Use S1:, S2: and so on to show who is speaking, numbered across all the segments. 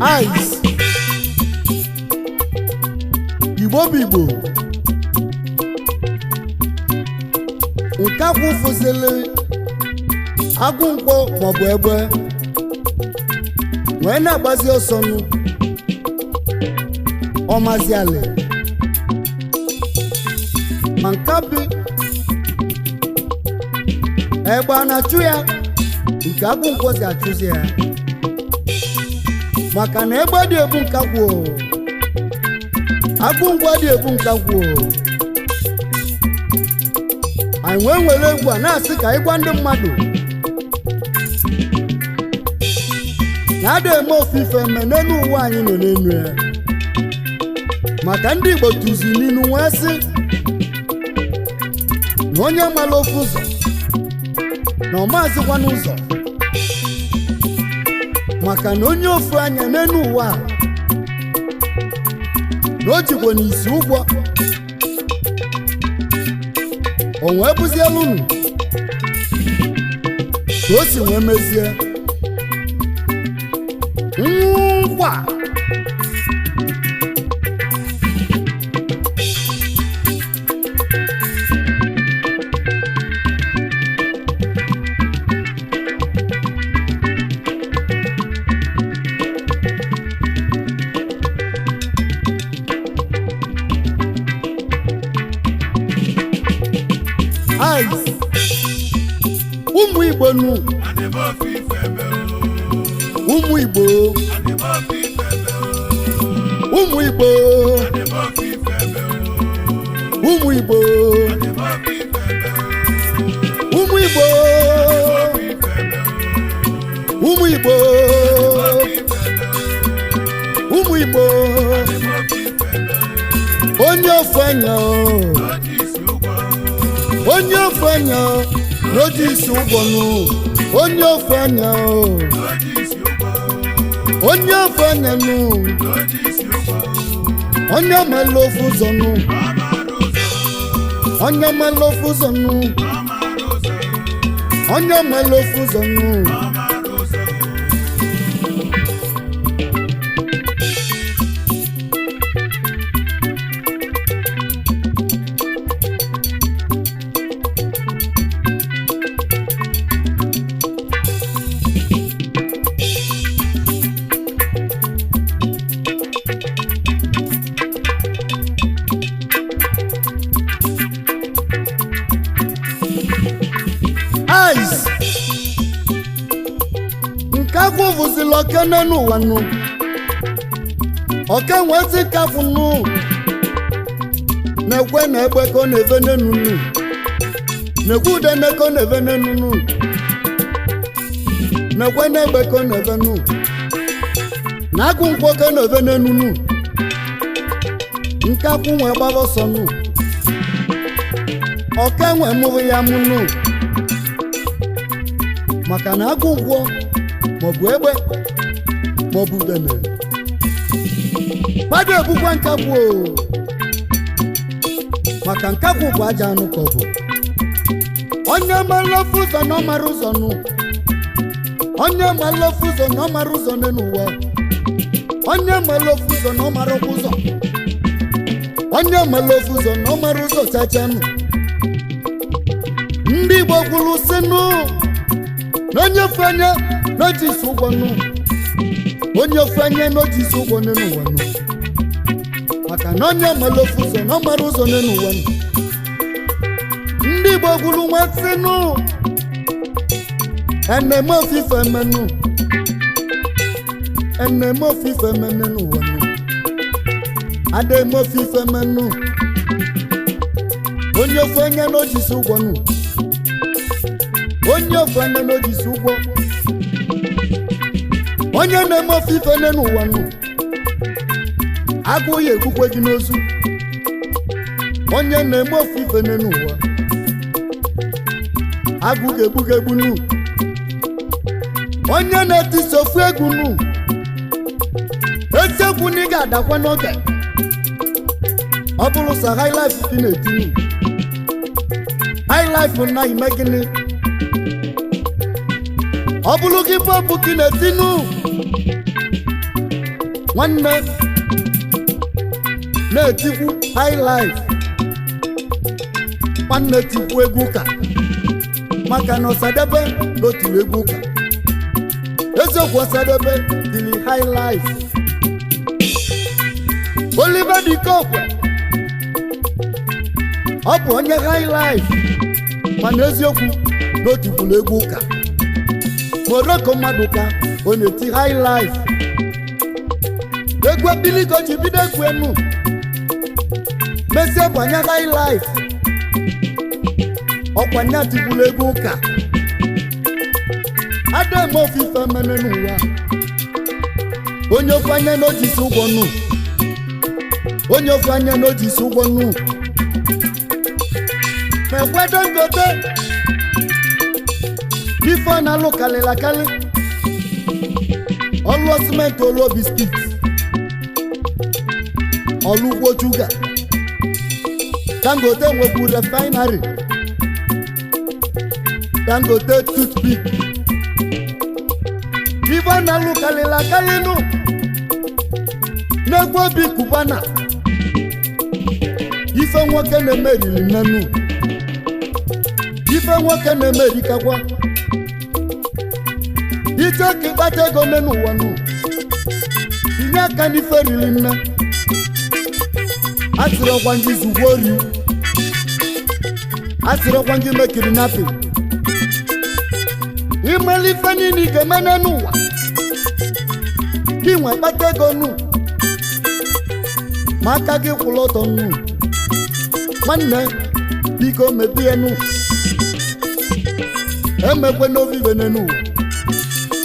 S1: Ice Igbo Igbo nke akwụ fụsịlị agụ nkwọ maọbụ egbe wee na-agbazi ọsọnụ ọmazi ala ma nke bi egbe a na-achụ ya nke agụ nkwọ si achụzi ya maka na egbe dị ebu nkakwụ agụ ngwa dị ebu nkakwụ anyị wee nwere egwu a na-asị ka ịgwa ndị mmadụ na ada eme ofufe eme n'elu ụwa anyị nọ n'elu ya maka ndị Igbo tụzi n'ilu wee sị na onye mara ofu ụzọ na ọ mazịkwa n'ụzọ maka na onye ofu anya n'elu ụwa na o jikwa n'isi ụgwọ o wee bụzielu unu ka o si wee mezie ngwa ụmụ Igbo nụ ụmụ Igbo ụmụ Igbo ụmụ Igbo ụmụ Igbo ụmụ Igbo ụmụ Igbo onye ofu anya onye ofu anya n'oji isi ụgwọ nụ onye ofu anya onye ofu anya nụ onye mara ofu ụzọ nụ onye mara ofu ụzọ nụ onye mara ofu ụzọ nụ nke agwụ vụzila oke n'ụwa nụ oke nwezi kafụ nụ na-ekwe na egbe ka ọ na-eve n'enu nụ na-ekwe ude na ka ọ na-eve n'enu nụ na-ekwe na egbe ka ọ na-eve nụ na agụ nkwọ ka ọ na-eve n'enu nụ nke akwụ nwe gbara ọsọ nụ oke nwe mụrụ ya mụ nụ maka na agụ ụgwọ maọbụ egbe maọbụ udene gbado ebukwa nkagbu maka nkagbu bụ aja anụ ka ọ bụ onye mara ofu ụzọ na ọ mara ụzọ nụ onye mara ofu ụzọ na ọ mara ụzọ n'ụwa onye mara ofu ụzọ na ọ mara ụzọ onye mara ofu ụzọ na ọ mara ụzọ chachanụ ndị Igbo kwuru sị nụ na onye ofu anya n'oji isi ụgwọ nụ onye ofu anya n'oji isi ụgwọ n'ụwa nụ maka na onye mara ofu ụzọ na ọ mara ụzọ n'ụwa nụ ndị Igbo kwuru nwa sị nụ eneme ofufe menụ eneme ofufe menụ n'ụwa nụ ademe ofufe menụ onye ofu anya n'oji isi ụgwọ nụ onye ofu anya n'oji isi ụgwọ onye na-eme ofufe n'ụwa nụ agụ ya egbukwe gị n'ozu onye na-eme ofufe n'ụwa agụ ga-egbu gị egbu nụ onye na-etisi ofu egwu nụ ezi egwu na ị ga-adakwa n'oge ọ bụrụ sa high life gị na-eti nụ high life na ime gịnị ọ bụrụ gị bọbụ gị na-eti nụ nwanne na-etikwu high life nwanne tikwu egwu ụka maka na Ọsadebe n'otiri egwu ụka eziokwu Ọsadebe dịrị high life Oliver Dikokwe ọ bụ onye high life mana eziokwu n'otikwuru egwu ụka Morocco Maduka ọ na-eti high life egwu biligo ji bido egwu enu mesie bụ anya high life ọkwanya tikwuru egwu ụka ademe ofufe mene n'ụwa onye ofu anya n'oji isi ụgwọ nụ onye ofu anya n'oji isi ụgwọ nụ ma ekwedo ngote ife ọ na-alụ kalịla kalị ọlụ simenti olu biskit ọlụ ugbo juga Dangote nwebụ refinery Dangote toothpick ife ọ na-alụ kalịla kalị nụ n'egwu obi kubana ife nwoke na-emeriri nnenu ife nwoke na-emerikakwa ije ka ịkpata ego n'ụwa nụ tinye aka n'ife riri nne asịrịkwa ndị zugbo ori asịrịkwa ndị mekiri napi imeli ife niile ị ga-eme n'ụwa gị nwe kpata ego nụ ma aka gị kwụrụ ọtọ nụ nwanne biko mebie nụ emekwe n'ovive n'ụwa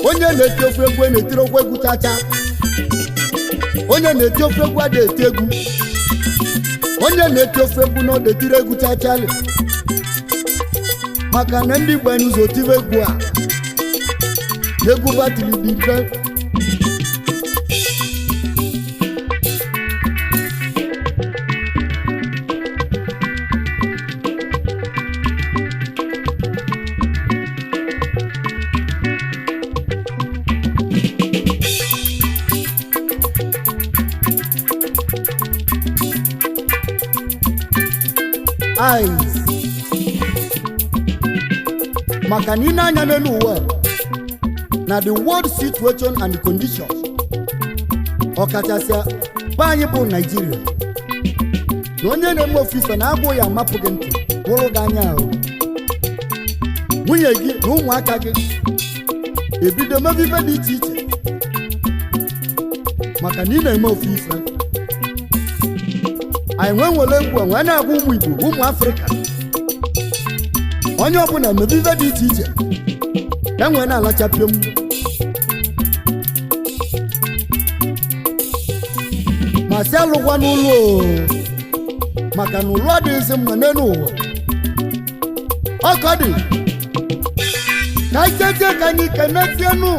S1: onye na-eti ofu egwu na-etiri okwu egwu chacha onye na-eti ofu egwu ada eti egwu onye na-eti ofu egwu na ọ detiri egwu chachali maka na ndị Igbo n'ụzọ tiri egwu a egwu batili dị mfe eyes maka na ị na-anya n'elu ụwa na the world situation and the conditions ọkachasị be anyị bụ Nigeria na onye na-eme ofufe na-agwụ ya amapụ gị ntị wụrụ gị anya ahụ nwunye gị na ụmụaka gị ebido mebe ife dị iche iche maka na ị na-eme ofufe anyị nwere egwu wee na-agwa ụmụ Igbo ụmụ Afrịka onye ọbụla emebe ife dị iche iche enwe na-alachapịa m ma si alụkwa n'ụlọ maka na ụlọ adịghịzi mma n'elu ụwa ọkọ dị ka anyị jeje ka anyị kenetienu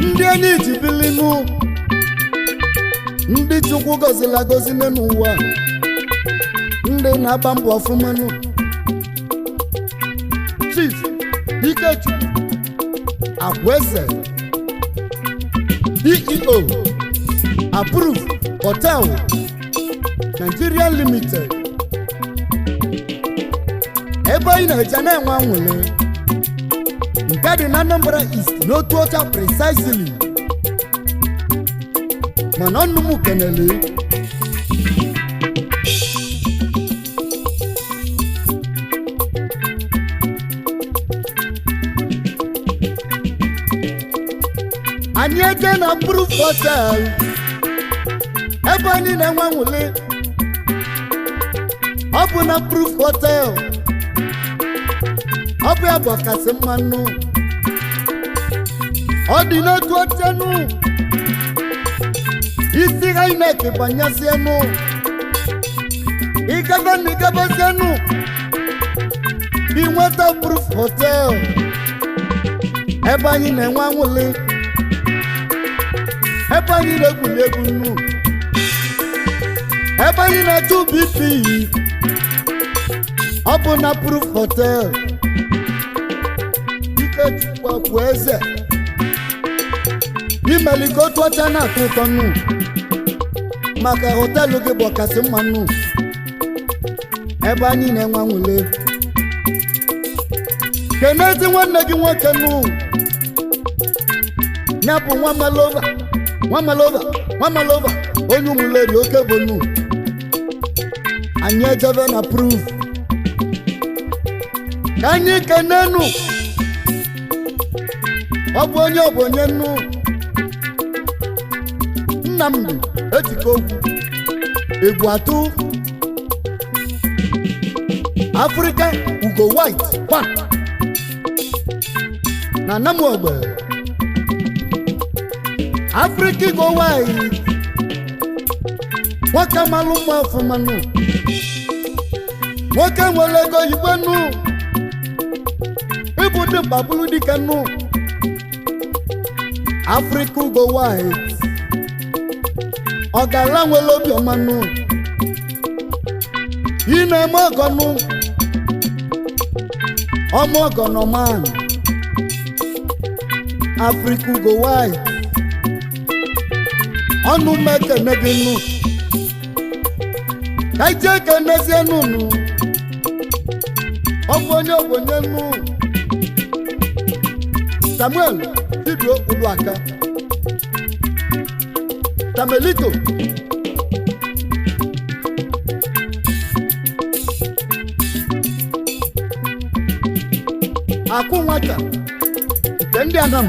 S1: ndị anyị ji bilinu ndị Chukwu gọziri agọzi n'ụwa ndị na-agba mbọ ọfụmanụ Chief Ikechukwu Agweze CEO Approve Hotel Nigeria Limited ebe anyị na-eje na-enwe anwụle nke dị na Anambra East n'otu ọcha precisely mana ọnụ m kenele anyị eje na Proof Hotel ebe anyị na-enwe anwụle ọ bụ na Proof Hotel ọ bụ ya bụ ọkasị mmanụ ọ dị n'otu otenu isi ha ineke banyesienu ịgaba na ịgabazienu inweta Proof Hotel ebe anyị na-enwe anwụle ebe anyị na-egwuli egwu nnu ebe anyị na-atụ BP ọ bụ na Proof Hotel Ikechukwu Agweze imeligo otu ọcha na-atụ ụtọ nnu maka họtelụ gị bụ ọkasị mma nnu ebe anyị na-enwe anwụle kenezi nwanne gị nwoke nnu ya bụ Nwamalova onye ụmụleri oke bụ nnu anyị ejebe na Proof ka anyị kenenu ọ bụ onye nnu Nnamdi Etikogwu egwu atụ Africa Ugo White Pan na Namuogbe Africa Ugo White nwoke malụ mma ọfụmanụ nwoke nwere ego igwe nnu ịbụ dị mkpagbulu dike nnu Africa Ugo White ọgala nwere obiọma nnu ị na-eme ọgọ nnu ọmụ ọgọ nọman Africa Ugo White ọnụ mmekene gị nnu ka ije kenezie nnu ọ bụ onye nnu Samuel Didio Uluaka Tamelito akụ nwata nke ndị Anam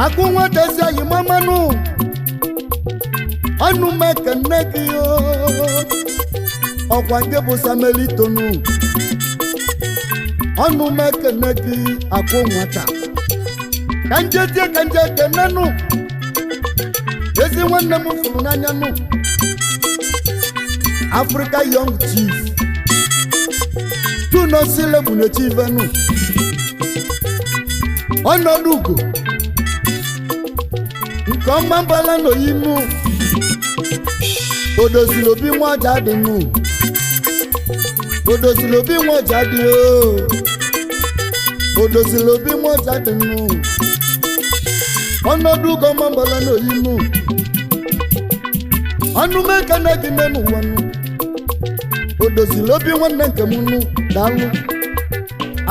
S1: akụ nwata ezi anyị mamanụ ọnụ mekene gị ọkwa nke bụ Samelito nụ ọnụ mekene gị akụ nwata ka nje kenenu ezi nwanne m fụrụ n'anya nụ Africa Young Chief tunosile bụ n'echivenu ọnọdụ ugo nke ọma mbala n'oyinu odozili obi nwa ọja dị nụ odozili obi nwa ọja dị odozili obi nwa ọja dị nụ ọnọdụ ugo ọma mbala n'oyinu ọnụ mekene gị n'ụwa nụ odozili obi nwanne nke m nụ daalụ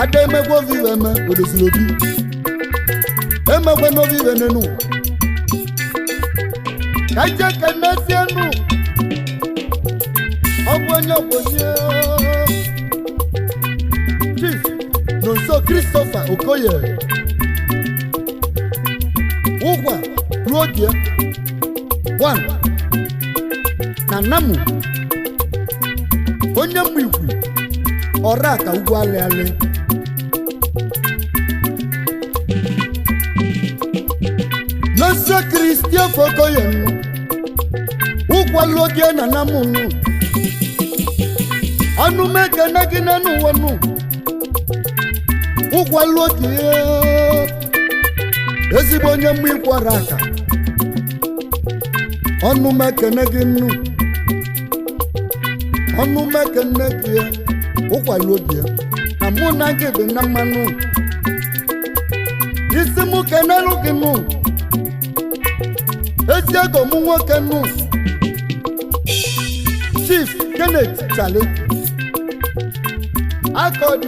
S1: ada emegwe ovive eme odozili obi emegwe n'ovive n'ụwa ka ije kenezie nụ ọ bụ onye Chief Nonso Christopher Okoye ụgwa ruo die 1 na Namu onye mgbe ikwu ọra ka ugwu alịalị Nonso Christopher Okoye ụgwa luo die na Namu nụ ọnụ mekene gị n'ụwa nụ ụkwalụ oge ezigbo onye mgbe ịkwara aka ọnụ mekene gị nụ ọnụ mekene gị ụkwalụ oge na mụ na gị dị na mmanụ isi mụ kenelu gị nụ ezi ego mụ nwoke nụ Chief Kenneth Chale akọdi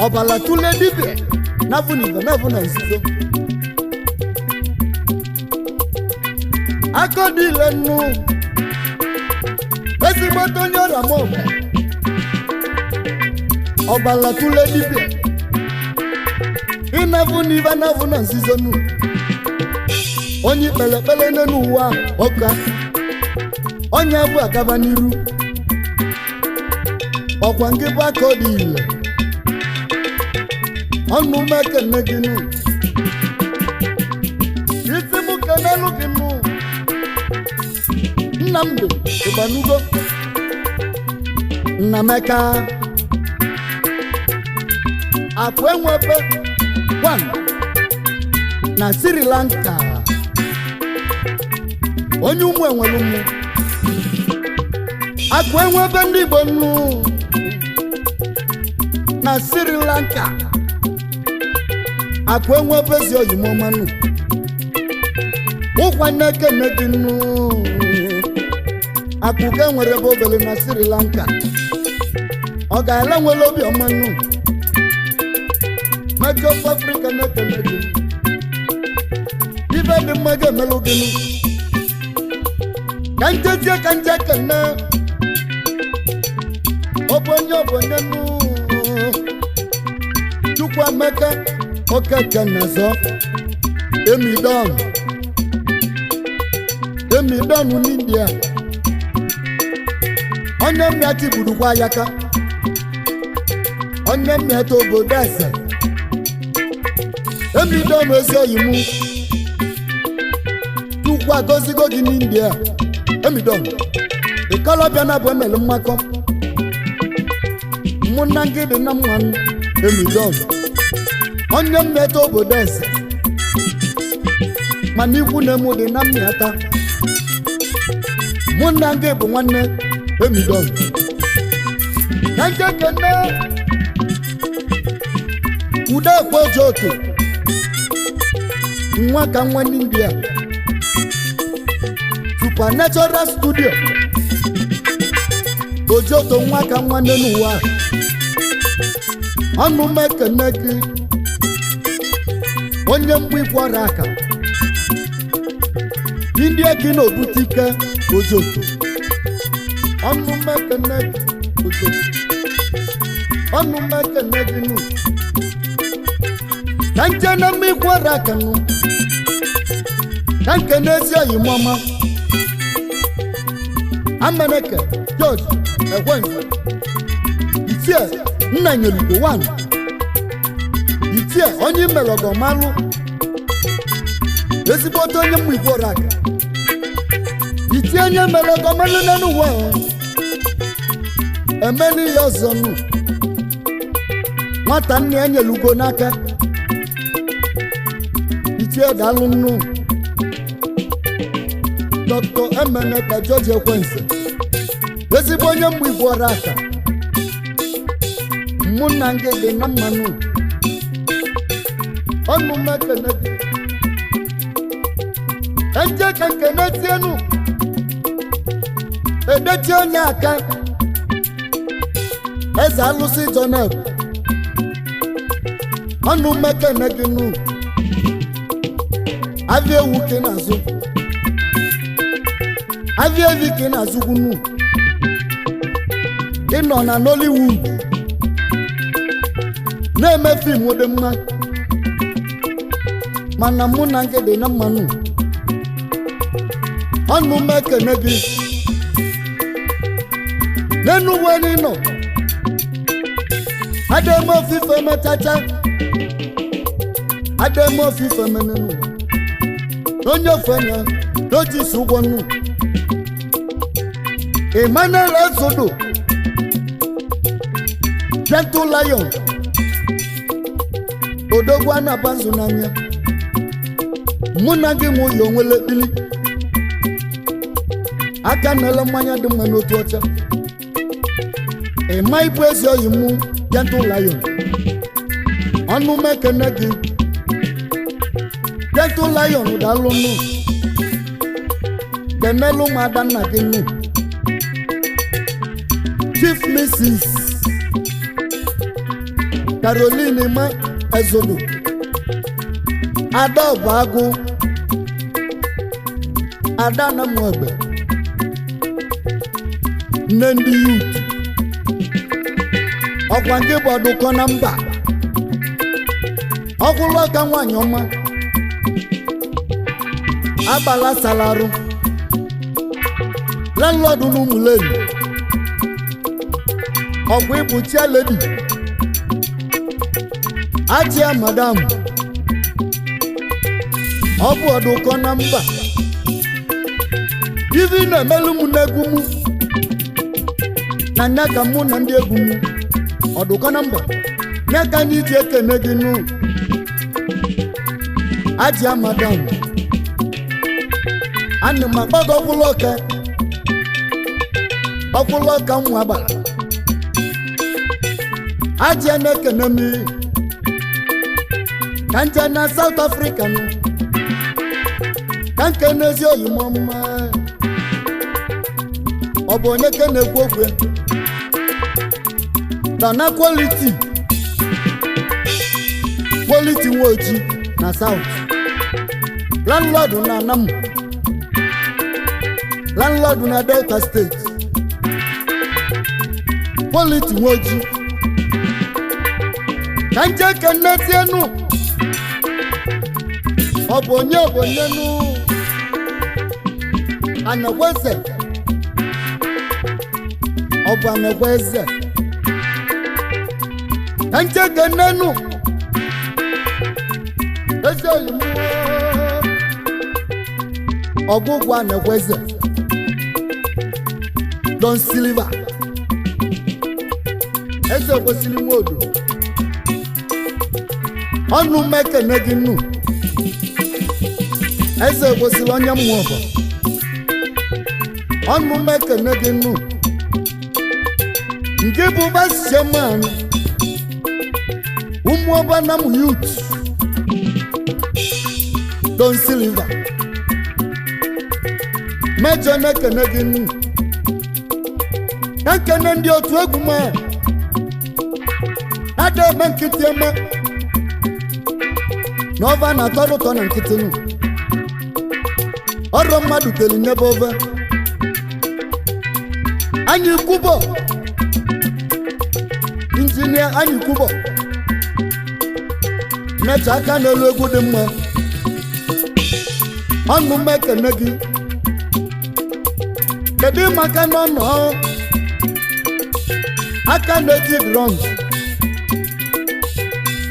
S1: ọbala tụle dibịa n'afụnibe n'afụ na nzuzo akọdi ile nnu ezigbote onye ọrịa ma ọbala tụle dibịa ịnafụ n'ibe n'afụ na nzuzo nnu onye ikpelepele n'ụwa ọka onye bụ agaba n'iru ọkwa nke bụ akọdi ile ọnụ mekene gị nụ isi mụ kenelu gị nụ Nnamdi Ịgbanugo Nnameka akụ enwebe one na Sri Lanka onye ụmụ enwelu mmụ akụ enwebe ndị Igbo nụ na Sri Lanka akụ enwebe ezi oyimọmanụ ụkwa na-ekene gị nụ akụ ga nwere ebe obele na Sri Lanka ọ ga-ele nwere obi ọmanụ Maka of Africa na-ekene gị ibe dị mma ga-emelụ gị nụ ka njezie ka nje kene ọbọnye nụ Chukwuemeka Okeke Nazo Emidon n'India onye mmịatị burukwa ya ka onye mmịatị obodo eze Emidon ezi oyimu Chukwu agozigo gị n'India Emidon ịkọlọbịa na bụ emelu mmakọ mụ na gị dị na mmanụ Emidon onye mmeta obodo eze mana ikwu na emu dị na mmịata mụ na gị bụ nwanne Emidon na nke kene ude ekwe oji otu nwa ka nwa n'India Supernatural Studio oji otu nwa ka nwanne n'ụwa ọnụ mekene gị onye mgbe ịkwara aka India gị n'obute ike ojoto ọnụ mekene gị ojoto ọnụ mekene gị nụ ka nje na mgbe ịkwara aka nụ ka nke n'ezi oyimọma Amerịka George Ekwenze Itie Nnanyelugo 1 Itie onye imelogo malụ ezigbote onye mgbe ịkwara aka Itie onye imelogo malụ n'ụwa emeli ya ọzọ nụ nwata nne enyelugo n'aka Itie dalụ nụ Dr. Emeneka George Ekwenze ezigbo onye mgbe ịkwara aka mụ na gị dị na mmanụ ọnụ mekene gị eje ka nkene tienu edeti onye aka eze alụsị Joneb ọnụ mekene gị nụ avia ewu gị n'azụ avia evi gị n'azụ gwunu ị nọ na Nollywood na-eme fim dị mma mana mụ na gị dị na mmanụ ọnụ mekene gị n'enu wee nọ ademe ofufe mechacha ademe ofufe menenu onye ofenya n'ojisi ụgwọ nnu Emmanuel Ezodo Gentle Lion Odogwa na banzu n'anya mụ na gị mụ yo nwele bili aka nele mmanya dị mma n'otu ọcha ịma ibu ezi oyi mụ Gentle Lion ọnụ mekene gị Gentle Lion daalụ nụ kenelu m ada nna gị nụ Chief Mrs. Caroline Ma Ezodo Ada Ọbụagụ Ada na Mwebe nne ndị youth ọkwa nke bụ ọdụkọ na mba ọkwụlụ ọka nwaanyị ọma agbala salarụ landlord n'Ụmụleri ọgwụ ịbụ chialedi achịa madam ọ bụ ọdụkọ na mba ivi na-emelu m n'egwu m na nya ka mụ na ndị egwu m ọdụkọ na mba nya ka anyị ji ekene gị nụ achịa madam ana m akpọ gị ọkwụlụ ọka nwa agbara achịa na-ekene m ka nje na South Africa nụ ka nke n'ezi oyi m ọma ọ bụ onye ke na-ekwu okwu na quality nwa oji na South landlord na Anam landlord na Delta State quality nwa oji ka nje ke n'etienu ọ bụ onye nụ Anagweze ọ bụ Anagweze ka ncheke nnenu eze oyibo ọgwụgwụ Anagweze Don Silva eze kwesịrị nwodo ọnụ mekene gị nnu eze kwesịrị onye mmụọ bụ ọnụ mekene gị nnu nke bụ vice chairman ụmụọba na m youth Don Silva mejọ na-ekene gị nnu na-ekene ndị otu egwu ma na-ada eme nkịtị eme na ọva na-atọ ụtọ na nkịtị nụ ọrụ mmadụ teli nyebe ove anyị kwụbọ injinia anyị kwụbọ mecha aka n'elu egwu dị mma ọnụ m ekene gị kedu maka n'ọnụ aka na-eji drums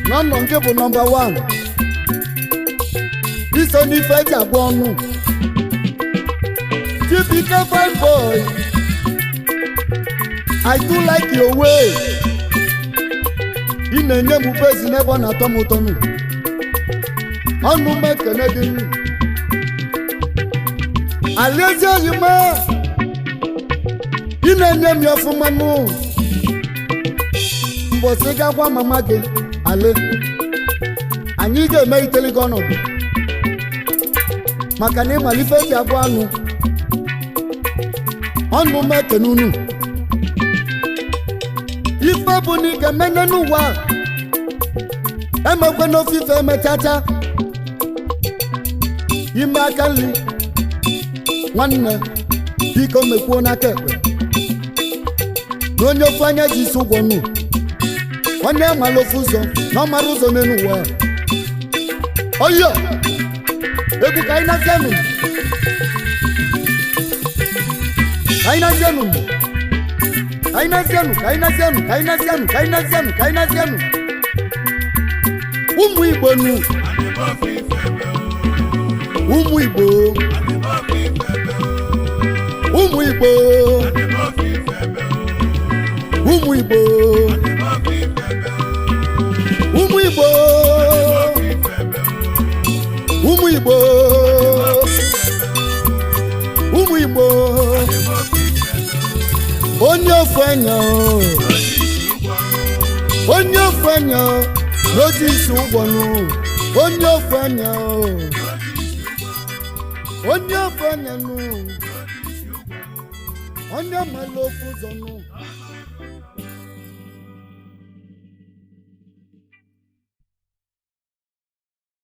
S1: n'ọnụ nke bụ nọmba 1 iso n'ife eji agba ọnụ Chibike fine boy I do like your way ị na-enye m bezi n'ebe ọ na-atọ m ụtọ nụ ọnụ m ekene gị alaezi oyi m ị na-enye m ya ọfụma nụ mbọsị ga-agwa mama gị ale anyị ga-eme iteli gị ọnọdụ maka na ịmalife eji agwa anụ ọnụ m ekene unu ife bụ na ị ga-emene n'ụwa emekwe n'ofife emechacha ime aka nri nwanne biko mekwuo n'aka ekpe na onye ofu anya ji isi ụgwọ nụ onye mara ofu ụzọ na ọ mara ụzọ n'elu ụwa oyo egwu ka anyị na-azianụ ụmụ Igbo nụ ụmụ Igbo Igbo ụmụ Igbo ụmụ Igbo ụmụ Igbo onye ofu anya onye ofu anya n'oji isi ụgbọnụ onye ofu anya onye ofu anya nụ onye mala ofu ụzọ nụ